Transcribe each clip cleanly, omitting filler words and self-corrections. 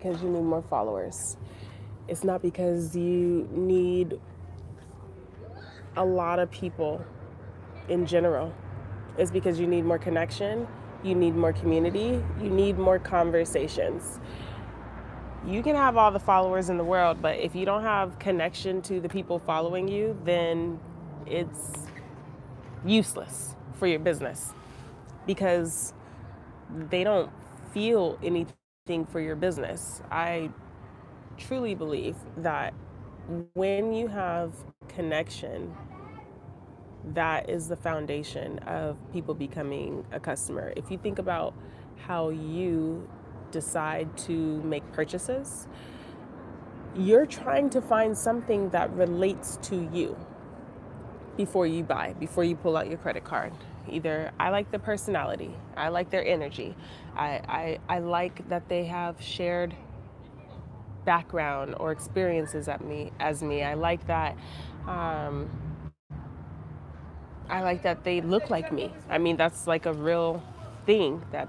because you need more followers. It's not because you need a lot of people in general. It's because you need more connection, you need more community, you need more conversations. You can have all the followers in the world, but if you don't have connection to the people following you, then it's useless for your business because they don't feel anything for your business. I truly believe that when you have connection, that is the foundation of people becoming a customer. If you think about how you decide to make purchases, you're trying to find something that relates to you before you buy, before you pull out your credit card. Either I like the personality, I like their energy, I like that they have shared background or experiences as me. Um, I like that they look like me. I mean, that's like a real thing that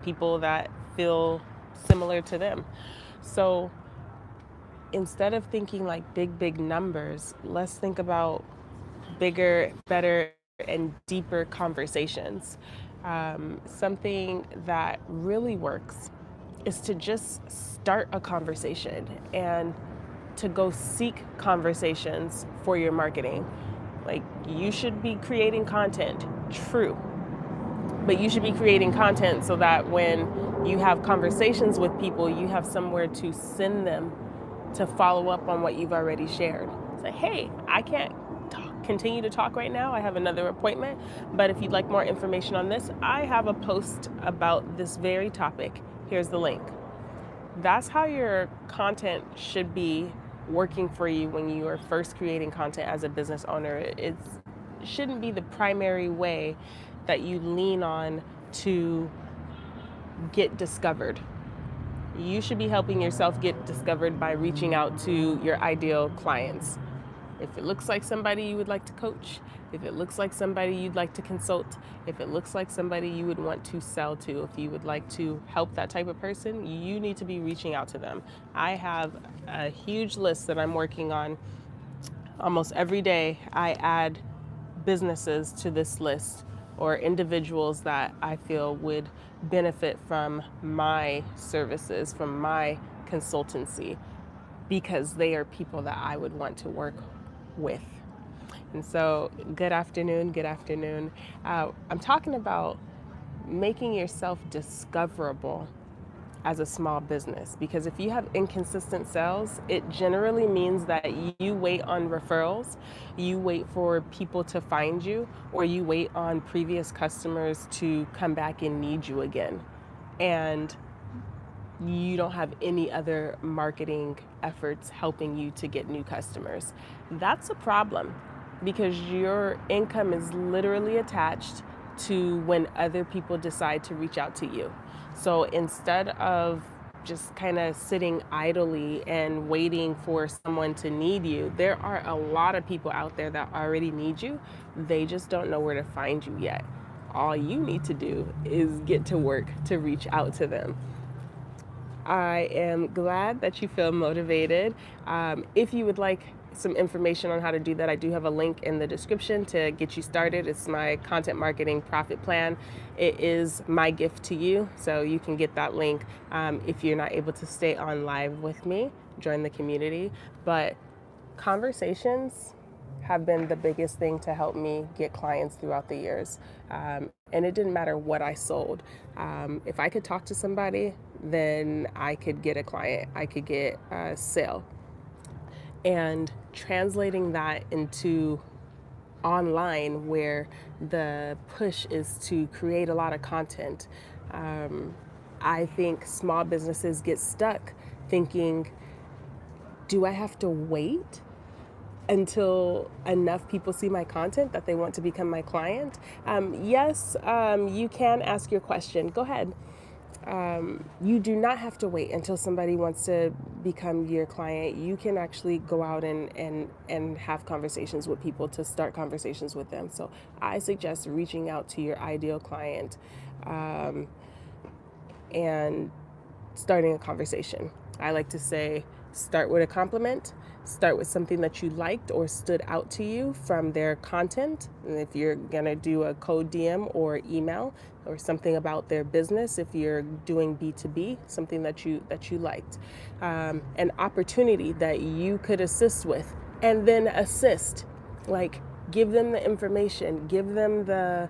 people that feel similar to them. So instead of thinking like big numbers, let's think about bigger, better, and deeper conversations. Something that really works is to just start a conversation and to go seek conversations for your marketing. Like, you should be creating content, true, but you should be creating content so that when you have conversations with people, you have somewhere to send them to follow up on what you've already shared. Say, hey, I can't continue to talk right now. I have another appointment. But if you'd like more information on this, I have a post about this very topic. Here's the link. That's how your content should be working for you when you are first creating content as a business owner. It shouldn't be the primary way that you lean on to get discovered. You should be helping yourself get discovered by reaching out to your ideal clients. If it looks like somebody you would like to coach, if it looks like somebody you'd like to consult, if it looks like somebody you would want to sell to, if you would like to help that type of person, you need to be reaching out to them. I have a huge list that I'm working on. Almost every day, I add businesses to this list or individuals that I feel would benefit from my services, from my consultancy, because they are people that I would want to work with. And so, good afternoon, good afternoon. I'm talking about making yourself discoverable as a small business, because if you have inconsistent sales, it generally means that you wait on referrals, you wait for people to find you, or you wait on previous customers to come back and need you again. And you don't have any other marketing efforts helping you to get new customers. That's a problem because your income is literally attached to when other people decide to reach out to you. So instead of just kind of sitting idly and waiting for someone to need you, there are a lot of people out there that already need you. They just don't know where to find you yet. All you need to do is get to work to reach out to them. I am glad that you feel motivated. If you would like some information on how to do that, I do have a link in the description to get you started. It's my content marketing profit plan. It is my gift to you, so you can get that link if you're not able to stay on live with me, join the community. But conversations have been the biggest thing to help me get clients throughout the years. And it didn't matter what I sold. If I could talk to somebody, then I could get a client, I could get a sale. And translating that into online, where the push is to create a lot of content, I think small businesses get stuck thinking, do I have to wait until enough people see my content that they want to become my client? Yes, you can ask your question. Go ahead. You do not have to wait until somebody wants to become your client. You can actually go out and have conversations with people to start conversations with them. So I suggest reaching out to your ideal client and starting a conversation. I like to say, start with a compliment, start with something that you liked or stood out to you from their content. And if you're gonna do a code DM or email or something about their business, if you're doing B2B, something that you liked, an opportunity that you could assist with, and then assist, like give them the information, give them the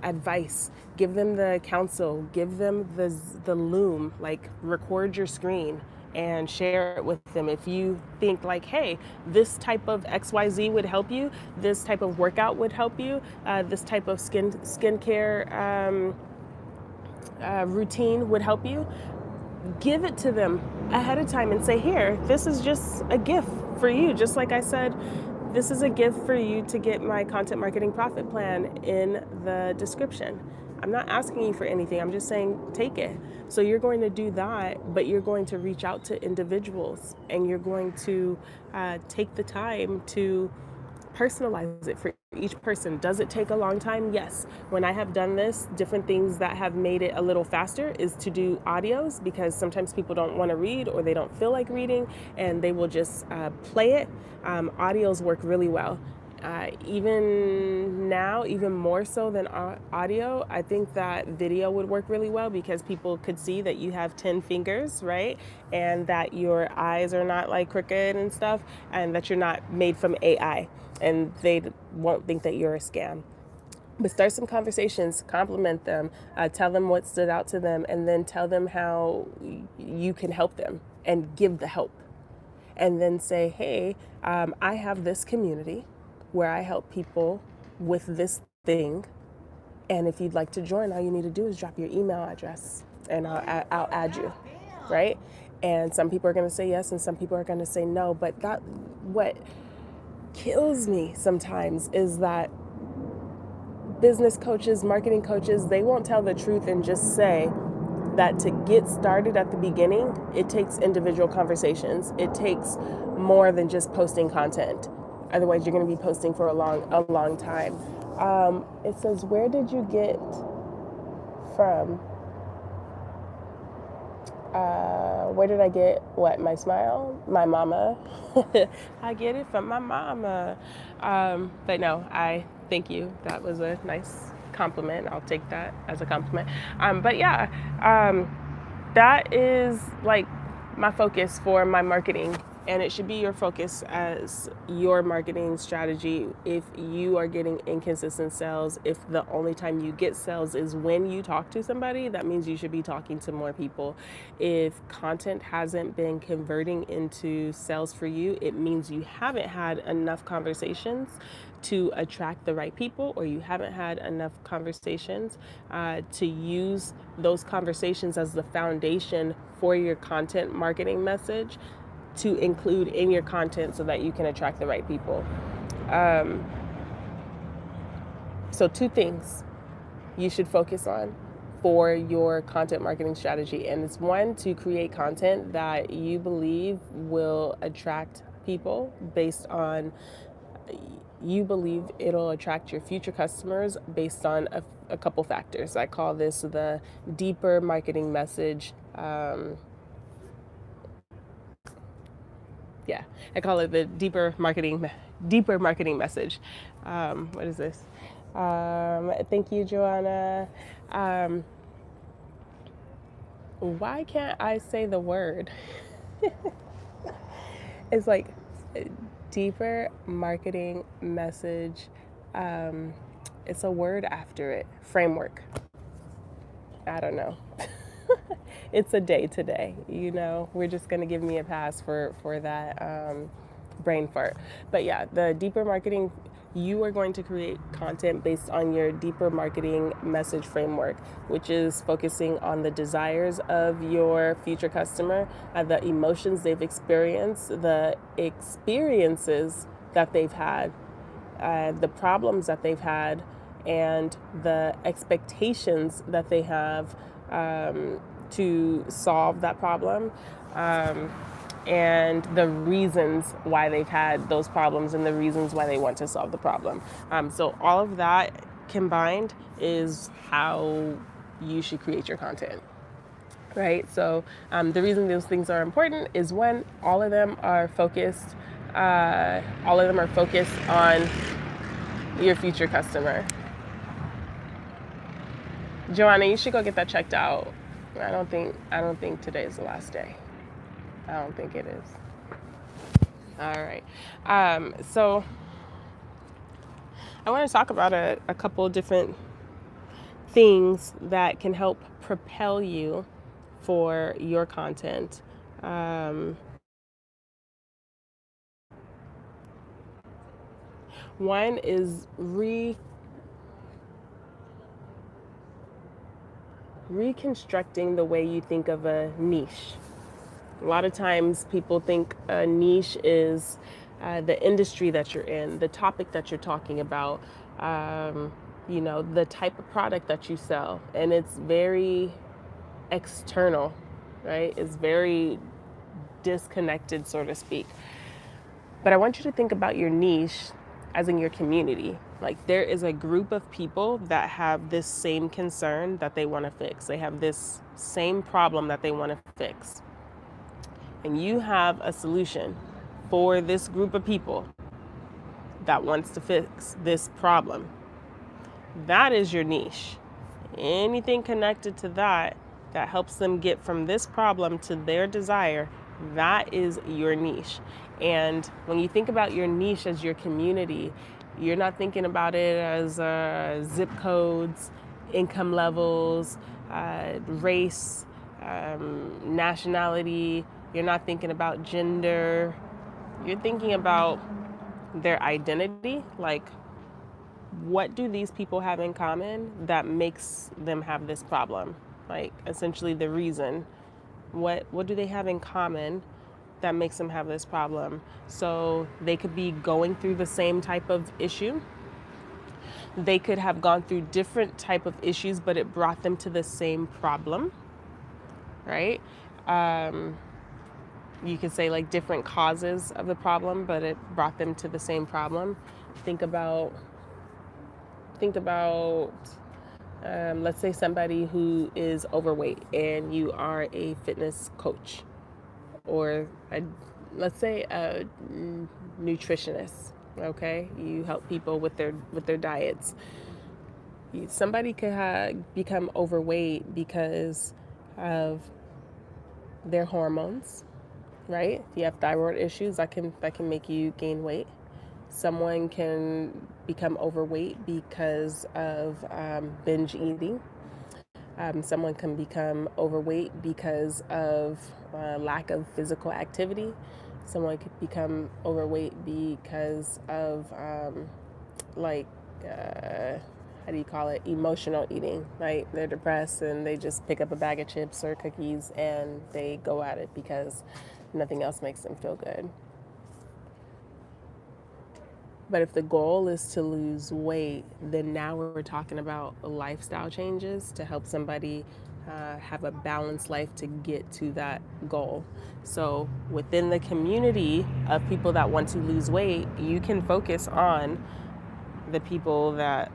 advice, give them the counsel, give them the loom, like record your screen and share it with them. If you think like, hey, this type of XYZ would help you, this type of workout would help you, this type of skincare routine would help you, give it to them ahead of time and say, here, this is just a gift for you. Just like I said, this is a gift for you to get my content marketing profit plan in the description. I'm not asking you for anything. I'm just saying, take it. So you're going to do that, but you're going to reach out to individuals and you're going to take the time to personalize it for each person. Does it take a long time? Yes. When I have done this, different things that have made it a little faster is to do audios, because sometimes people don't want to read or they don't feel like reading and they will just play it. Audios work really well. Even now, even more so than audio, I think that video would work really well, because people could see that you have 10 fingers, right? And that your eyes are not like crooked and stuff, and that you're not made from AI, and they won't think that you're a scam. But start some conversations, compliment them, tell them what stood out to them, and then tell them how you can help them and give the help. And then say, hey, I have this community where I help people with this thing. And if you'd like to join, all you need to do is drop your email address and I'll add you, right? And some people are going to say yes and some people are going to say no. But that, what kills me sometimes is that business coaches, marketing coaches, they won't tell the truth and just say that to get started at the beginning, it takes individual conversations. It takes more than just posting content. Otherwise, you're going to be posting for a long time. It says, where did you get from? Where did I get what? My smile? My mama. I get it from my mama. But no, I thank you. That was a nice compliment. I'll take that as a compliment. But yeah, that is like my focus for my marketing. And it should be your focus as your marketing strategy. If you are getting inconsistent sales, if the only time you get sales is when you talk to somebody, that means you should be talking to more people. If content hasn't been converting into sales for you, it means you haven't had enough conversations to attract the right people, or you haven't had enough conversations to use those conversations as the foundation for your content marketing message to include in your content so that you can attract the right people. So 2 things you should focus on for your content marketing strategy. And it's 1, to create content that you believe will attract people based on, you believe it'll attract your future customers based on a couple factors. I call this the deeper marketing message. I call it the deeper marketing message. What is this? Thank you, Joanna. Why can't I say the word? It's like deeper marketing message. It's a word after it. Framework. I don't know. It's a day today, you know. We're just gonna give me a pass for that brain fart. But yeah, the deeper marketing, you are going to create content based on your deeper marketing message framework, which is focusing on the desires of your future customer, the emotions they've experienced, the experiences that they've had, the problems that they've had, and the expectations that they have to solve that problem, and the reasons why they've had those problems and the reasons why they want to solve the problem. So all of that combined is how you should create your content. right? So the reason those things are important is one, all of them are focused. All of them are focused on your future customer. Joanna, you should go get that checked out. I don't think today is the last day. I don't think it is. All right. So I want to talk about a couple different things that can help propel you for your content. Um, One is reconstructing the way you think of a niche. A lot of times people think a niche is the industry that you're in, the topic that you're talking about, um, the type of product that you sell. And it's very external, right? It's very disconnected, so to speak. But I want you to think about your niche as in your community. Like there is a group of people that have this same concern that they want to fix. They have this same problem that they want to fix. And you have a solution for this group of people that wants to fix this problem. That is your niche. Anything connected to that that helps them get from this problem to their desire, that is your niche. And when you think about your niche as your community, you're not thinking about it as zip codes, income levels, race, nationality. You're not thinking about gender. You're thinking about their identity. Like, what do these people have in common that makes them have this problem? Like, essentially, the reason. What do they have in common that makes them have this problem? So they could be going through the same type of issue. They could have gone through different type of issues, but it brought them to the same problem, right? Um, you could say like different causes of the problem, but it brought them to the same problem. Think about let's say somebody who is overweight and you are a fitness coach, or let's say a nutritionist. Okay, you help people with their diets. Somebody could become overweight because of their hormones, right? If you have thyroid issues, that can make you gain weight. Someone can become overweight because of binge eating. Someone can become overweight because of lack of physical activity. Someone could become overweight because of like how do you call it, emotional eating. Like they're depressed and they just pick up a bag of chips or cookies and they go at it because nothing else makes them feel good. But if the goal is to lose weight, then now we're talking about lifestyle changes to help somebody have a balanced life to get to that goal. So within the community of people that want to lose weight, you can focus on the people that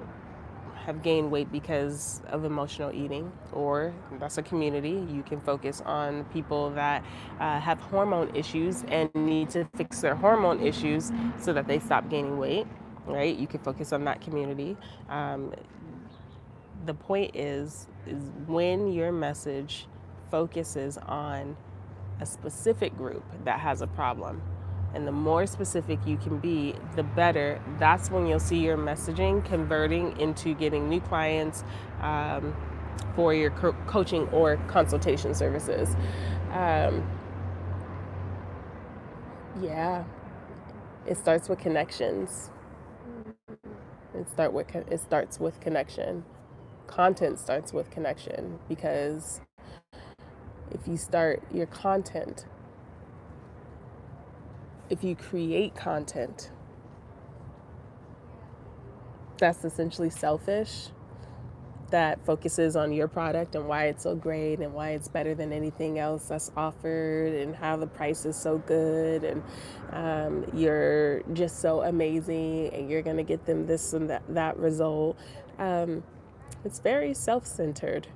have gained weight because of emotional eating, or that's a community. You can focus on people that have hormone issues and need to fix their hormone issues so that they stop gaining weight, right? You can focus on that community. Um, the point is when your message focuses on a specific group that has a problem, and the more specific you can be, the better. That's when you'll see your messaging converting into getting new clients for your coaching or consultation services. Um, yeah, it starts with connections. It starts with connection. Content starts with connection, because if you start your content, if you create content that's essentially selfish, that focuses on your product and why it's so great and why it's better than anything else that's offered and how the price is so good, and you're just so amazing and you're going to get them this and that result. It's very self-centered.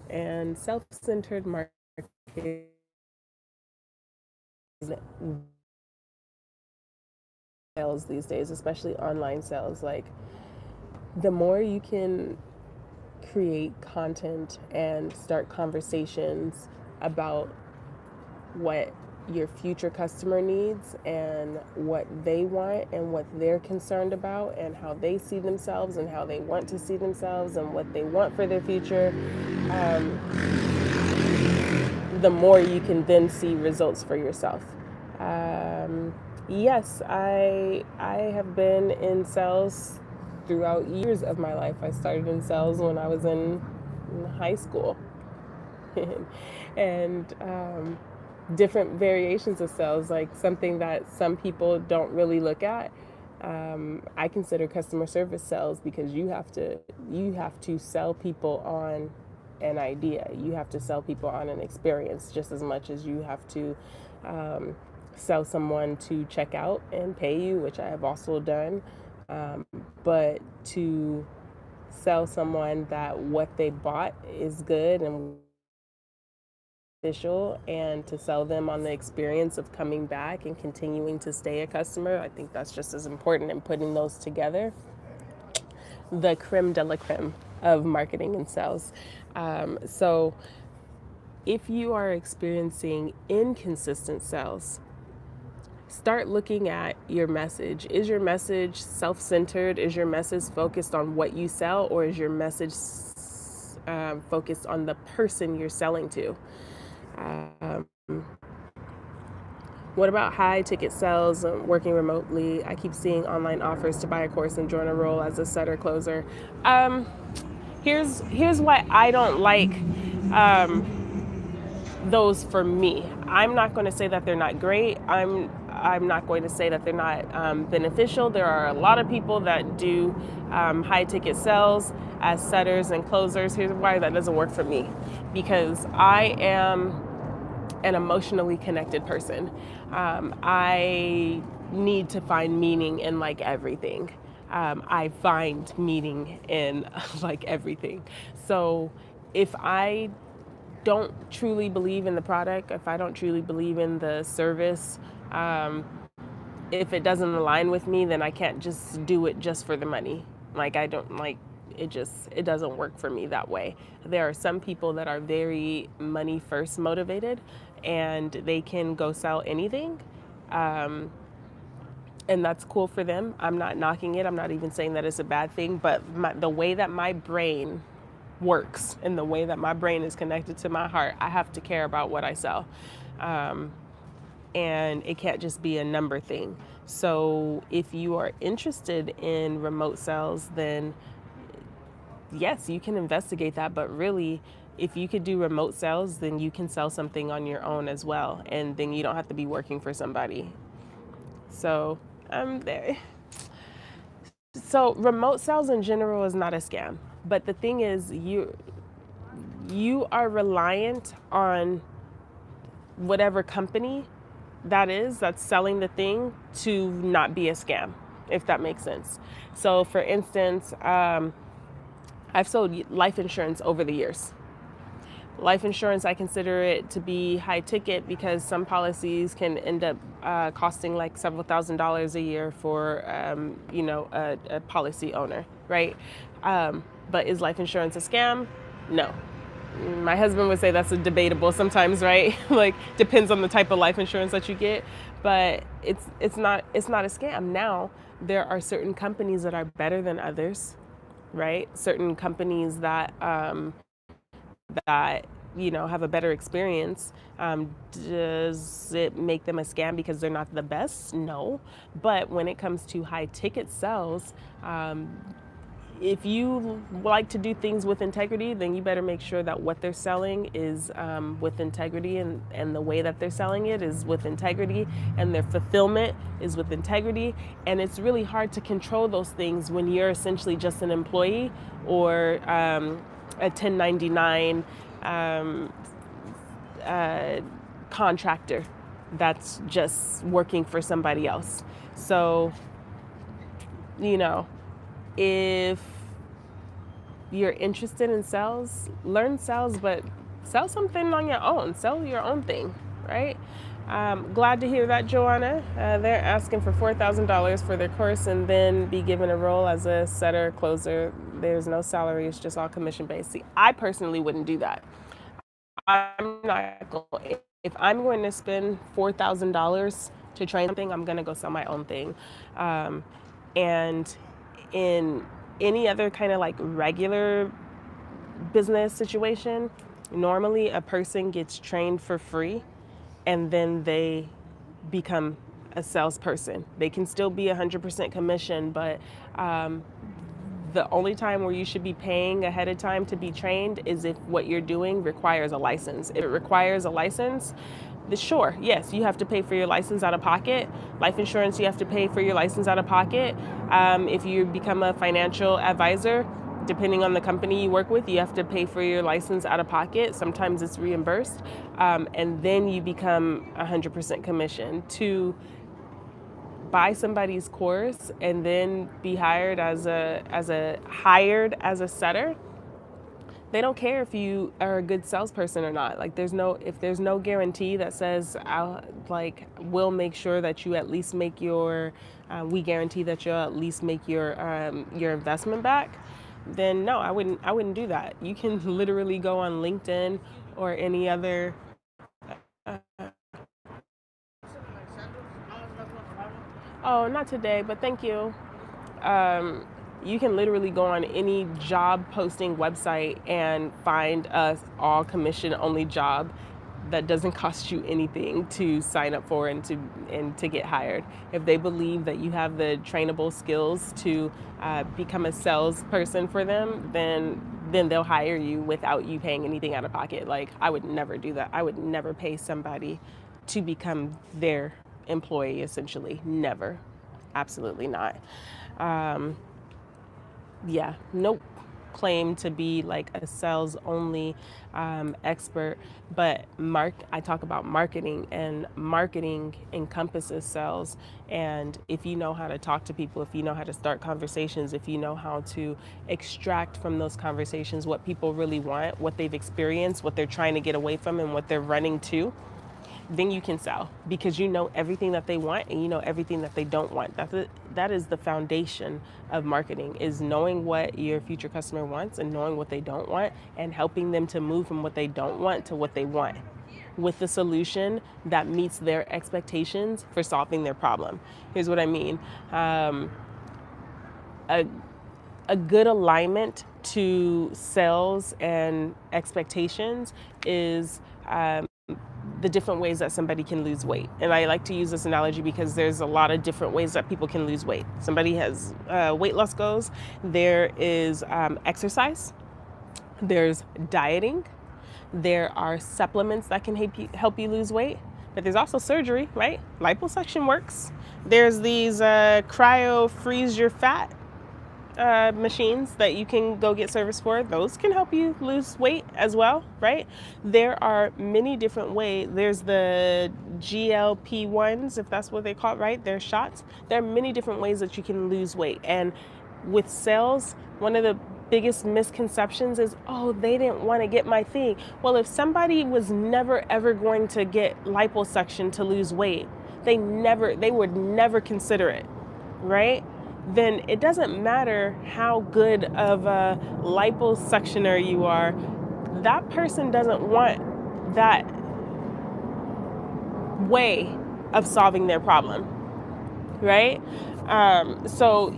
And self-centered marketing sales these days, especially online sales. Like, the more you can create content and start conversations about what your future customer needs and what they want and what they're concerned about and how they see themselves and how they want to see themselves and what they want for their future, um, the more you can then see results for yourself. Um, yes, I have been in sales throughout years of my life. I started in sales when I was in high school, and different variations of sales, like something that some people don't really look at. I consider customer service sales because you have to sell people on an idea. You have to sell people on an experience just as much as you have to um, sell someone to check out and pay you, which I have also done. Um, but to sell someone that what they bought is good and beneficial, and to sell them on the experience of coming back and continuing to stay a customer, I think that's just as important. And putting those together, the creme de la creme of marketing and sales. So if you are experiencing inconsistent sales, start looking at your message. Is your message self-centered? Is your message focused on what you sell, or is your message focused on the person you're selling to? Um, what about high ticket sales, working remotely? I keep seeing online offers to buy a course and join a role as a setter closer. Um, here's why I don't like those for me. I'm not going to say that they're not great. I'm not going to say that they're not beneficial. There are a lot of people that do high ticket sales as setters and closers. Here's why that doesn't work for me, because I am an emotionally connected person. I need to find meaning in like everything. I find meaning in like everything. So if I don't truly believe in the product, if I don't truly believe in the service, um, if it doesn't align with me, then I can't just do it just for the money. Like, I don't like it, just it doesn't work for me that way. There are some people that are very money first motivated, and they can go sell anything. Um, and that's cool for them. I'm not knocking it. I'm not even saying that it's a bad thing, but the way that my brain works and the way that my brain is connected to my heart, I have to care about what I sell. Um, and it can't just be a number thing. So if you are interested in remote sales, then yes, you can investigate that. But really, if you could do remote sales, then you can sell something on your own as well. And then you don't have to be working for somebody. So there. So remote sales in general is not a scam. But the thing is, you are reliant on whatever company that is that's selling the thing to not be a scam, if that makes sense. So for instance, I've sold life insurance over the years. Life insurance, I consider it to be high ticket because some policies can end up costing like several $1,000s a year for, a policy owner, right? But is life insurance a scam? No. My husband would say that's a debatable sometimes, right? Like, depends on the type of life insurance that you get, but it's not a scam. Now, there are certain companies that are better than others, right? Certain companies that have a better experience. Does it make them a scam because they're not the best? No. But when it comes to high ticket sales, if you like to do things with integrity, then you better make sure that what they're selling is with integrity, and the way that they're selling it is with integrity, and their fulfillment is with integrity. And it's really hard to control those things when you're essentially just an employee or a 1099 contractor that's just working for somebody else. So, if you're interested in sales, learn sales, but sell something on your own. Sell your own thing, right? Glad to hear that, Joanna. They're asking for $4,000 for their course and then be given a role as a setter, closer. There's no salary, it's just all commission based. See, I personally wouldn't do that. I'm not going, if I'm going to spend $4,000 to train something, I'm going to go sell my own thing. Um, and in any other kind of like regular business situation, normally a person gets trained for free and then they become a salesperson. They can still be 100% commission, but the only time where you should be paying ahead of time to be trained is if what you're doing requires a license. If it requires a license, sure, yes, you have to pay for your license out of pocket. Life insurance, you have to pay for your license out of pocket. If you become a financial advisor, depending on the company you work with, you have to pay for your license out of pocket. Sometimes it's reimbursed. And then you become 100% commission. To buy somebody's course and then be hired as a setter, they don't care if you are a good salesperson or not. Like if there's no guarantee that says we'll make sure that you at least make your we guarantee that you'll at least make your investment back, then no, I wouldn't do that. You can literally go on LinkedIn or any other oh, not today, but thank you. You can literally go on any job posting website and find a all commission only job that doesn't cost you anything to sign up for and to get hired. If they believe that you have the trainable skills to become a salesperson for them, then they'll hire you without you paying anything out of pocket. Like, I would never do that. I would never pay somebody to become their employee, essentially. Never. Absolutely not. Um, yeah, nope. Claim to be like a sales only expert, but I talk about marketing, and marketing encompasses sales. And if you know how to talk to people, if you know how to start conversations, if you know how to extract from those conversations what people really want, what they've experienced, what they're trying to get away from, and what they're running to, then you can sell, because you know everything that they want and you know everything that they don't want. That is the foundation of marketing, is knowing what your future customer wants and knowing what they don't want, and helping them to move from what they don't want to what they want, with the solution that meets their expectations for solving their problem. Here's what I mean. A good alignment to sales and expectations is the different ways that somebody can lose weight. And I like to use this analogy because there's a lot of different ways that people can lose weight. Somebody has weight loss goals. There is exercise. There's dieting. There are supplements that can help you lose weight. But there's also surgery, right? Liposuction works. There's these cryo freeze your fat machines that you can go get service for. Those can help you lose weight as well, right? There are many different ways. There's the GLP-1s, if that's what they call it, right? They're shots. There are many different ways that you can lose weight. And with sales, one of the biggest misconceptions is, oh, they didn't want to get my thing. Well, if somebody was never ever going to get liposuction to lose weight, they would never consider it, right? Then it doesn't matter how good of a liposuctioner you are. That person doesn't want that way of solving their problem, right? So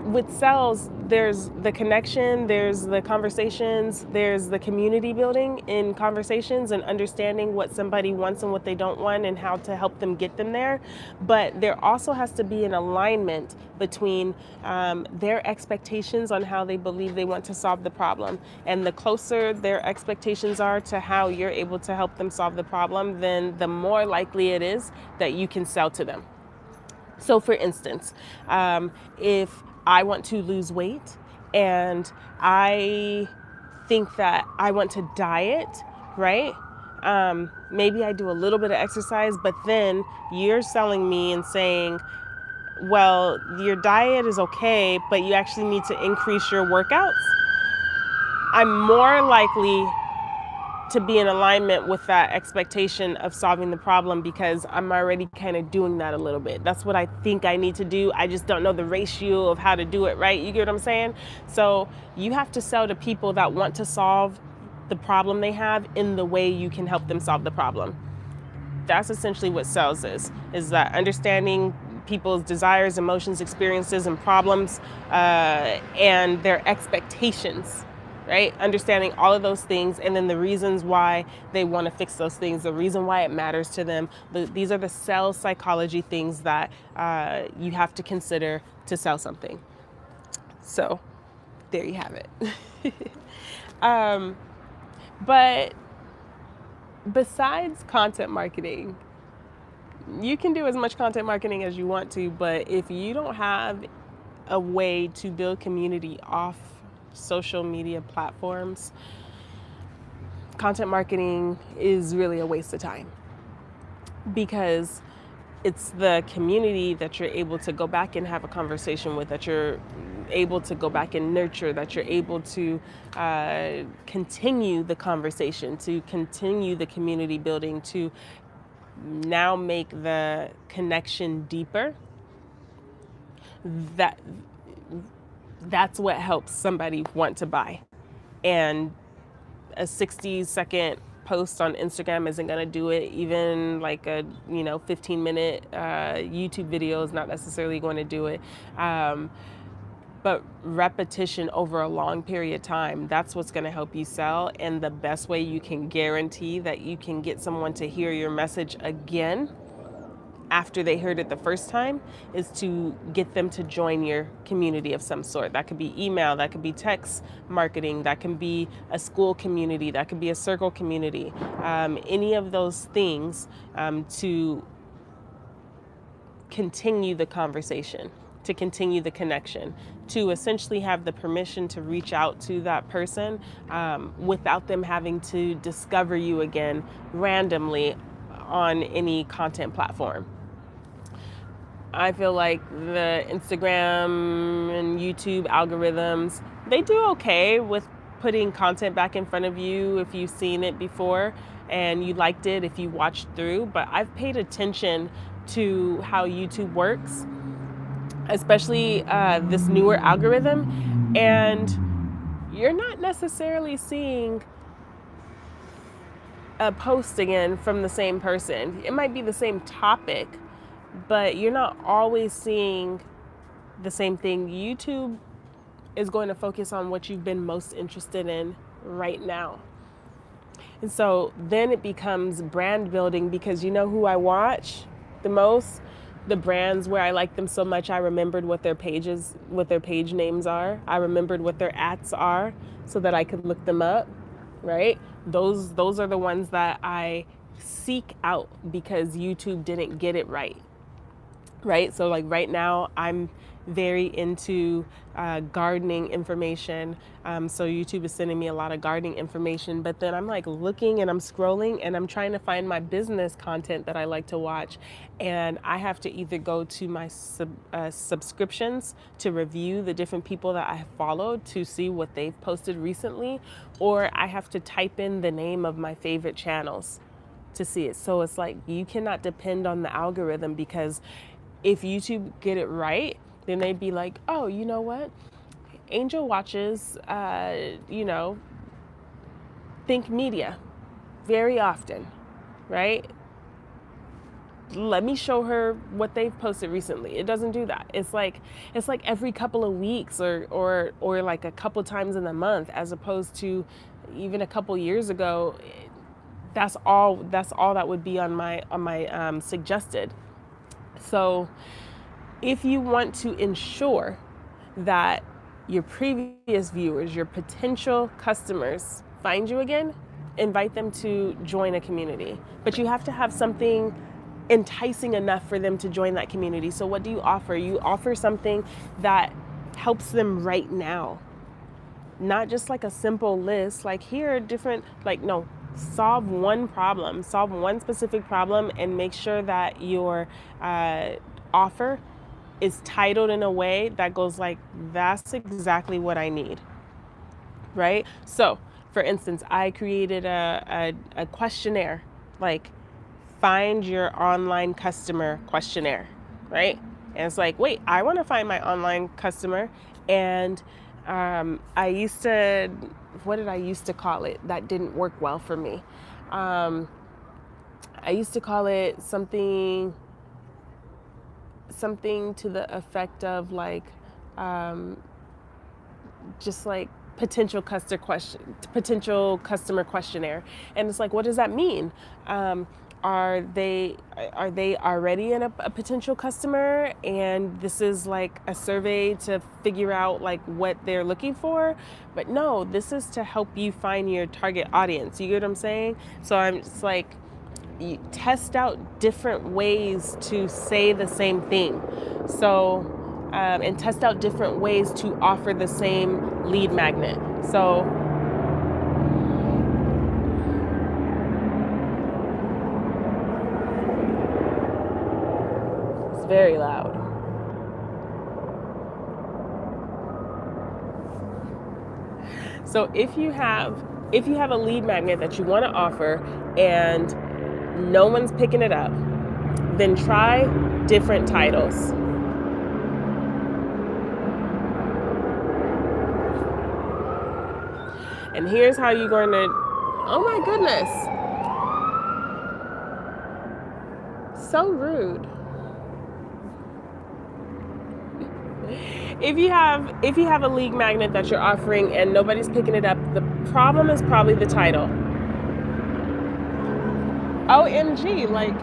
with sales, there's the connection, there's the conversations, there's the community building in conversations and understanding what somebody wants and what they don't want and how to help them get them there. But there also has to be an alignment between their expectations on how they believe they want to solve the problem. And the closer their expectations are to how you're able to help them solve the problem, then the more likely it is that you can sell to them. So for instance, if I want to lose weight and I think that I want to diet, right? Maybe I do a little bit of exercise, but then you're selling me and saying, well, your diet is okay, but you actually need to increase your workouts. I'm more likely to be in alignment with that expectation of solving the problem because I'm already kind of doing that a little bit. That's what I think I need to do. I just don't know the ratio of how to do it right. You get what I'm saying? So you have to sell to people that want to solve the problem they have in the way you can help them solve the problem. That's essentially what sales is that understanding people's desires, emotions, experiences, and problems, and their expectations, right? Understanding all of those things, and then the reasons why they want to fix those things, the reason why it matters to them. These are the sales psychology things that you have to consider to sell something. So there you have it. um, but besides content marketing, you can do as much content marketing as you want to, but if you don't have a way to build community off social media platforms, content marketing is really a waste of time because it's the community that you're able to go back and have a conversation with, that you're able to go back and nurture, that you're able to continue the conversation, to continue the community building, to now make the connection deeper. That that's what helps somebody want to buy. And a 60-second post on Instagram isn't going to do it. Even like a 15-minute YouTube video is not necessarily going to do it. But repetition over a long period of time, that's what's going to help you sell. And the best way you can guarantee that you can get someone to hear your message again after they heard it the first time is to get them to join your community of some sort. That could be email, that could be text marketing, that can be a school community, that could be a circle community. Any of those things to continue the conversation, to continue the connection, to essentially have the permission to reach out to that person without them having to discover you again randomly on any content platform. I feel like the Instagram and YouTube algorithms, they do okay with putting content back in front of you if you've seen it before and you liked it, if you watched through. But I've paid attention to how YouTube works, especially this newer algorithm, and you're not necessarily seeing a post again from the same person. It might be the same topic, but you're not always seeing the same thing. YouTube is going to focus on what you've been most interested in right now. And so then it becomes brand building because you know who I watch the most? The brands where I like them so much, I remembered what their page names are. I remembered what their ats are so that I could look them up, right? Those are the ones that I seek out because YouTube didn't get it right. Right? So like right now I'm very into gardening information. So YouTube is sending me a lot of gardening information, but then I'm like looking and I'm scrolling and I'm trying to find my business content that I like to watch. And I have to either go to my subscriptions to review the different people that I have followed to see what they've posted recently, or I have to type in the name of my favorite channels to see it. So it's like you cannot depend on the algorithm because if YouTube get it right, then they'd be like, oh, you know what? Angel watches, Think Media very often, right? Let me show her what they've posted recently. It doesn't do that. It's like every couple of weeks or like a couple times in a month, as opposed to even a couple years ago. That's all that would be on my suggested. So if you want to ensure that your previous viewers, your potential customers find you again, invite them to join a community. But you have to have something enticing enough for them to join that community. So what do you offer? You offer something that helps them right now. Not just like a simple list, like here are different, no, solve one problem, solve one specific problem, and make sure that your offer is titled in a way that goes like, that's exactly what I need. right? So, for instance, I created a questionnaire, like find your online customer questionnaire, right? And it's like, wait, I want to find my online customer. And I used to, what did I used to call it? That didn't work well for me. Um, I used to call it something to the effect of like, um, just like potential customer questionnaire. And it's like, what does that mean? um, are they already a potential customer and this is like a survey to figure out like what they're looking for? But no, this is to help you find your target audience. You get what I'm saying? So I'm just like, you test out different ways to say the same thing. So, and test out different ways to offer the same lead magnet. So, it's very loud. So if you have a lead magnet that you want to offer and no one's picking it up, then try different titles. And here's how you're going to, oh my goodness, so rude. If you have a lead magnet that you're offering and nobody's picking it up, the problem is probably the title. OMG, like,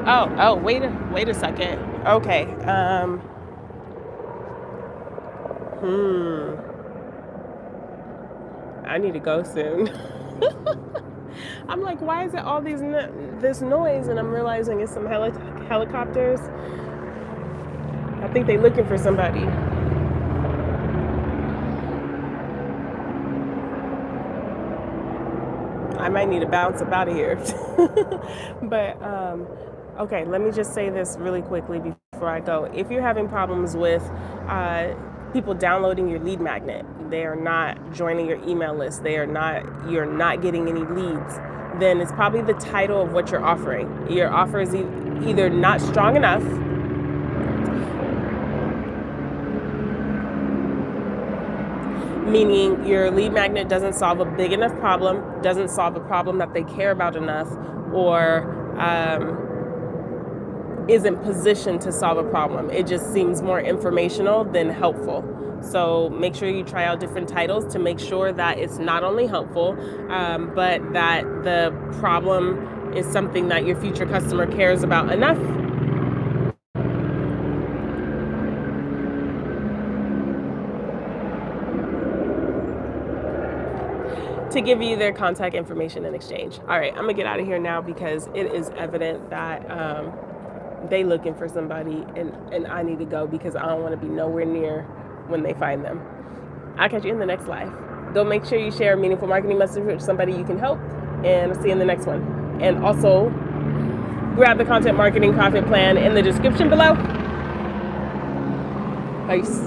oh, wait a second. Okay. Hmm. I need to go soon. I'm like, why is it all this noise? And I'm realizing it's some helicopters. I think they're looking for somebody. I might need to bounce up out of here. But okay, let me just say this really quickly before I go. If you're having problems with people downloading your lead magnet, they are not joining your email list, you're not getting any leads, then it's probably the title of what you're offering. Your offer is either not strong enough, meaning your lead magnet doesn't solve a big enough problem, doesn't solve a problem that they care about enough, or isn't positioned to solve a problem. It just seems more informational than helpful. So make sure you try out different titles to make sure that it's not only helpful, but that the problem is something that your future customer cares about enough to give you their contact information in exchange. All right, I'm gonna get out of here now because it is evident that they looking for somebody and I need to go because I don't want to be nowhere near when they find them. I'll catch you in the next live. Go make sure you share a meaningful marketing message with somebody you can help, and I'll see you in the next one. And also, grab the Content Marketing Profit Plan in the description below. Peace.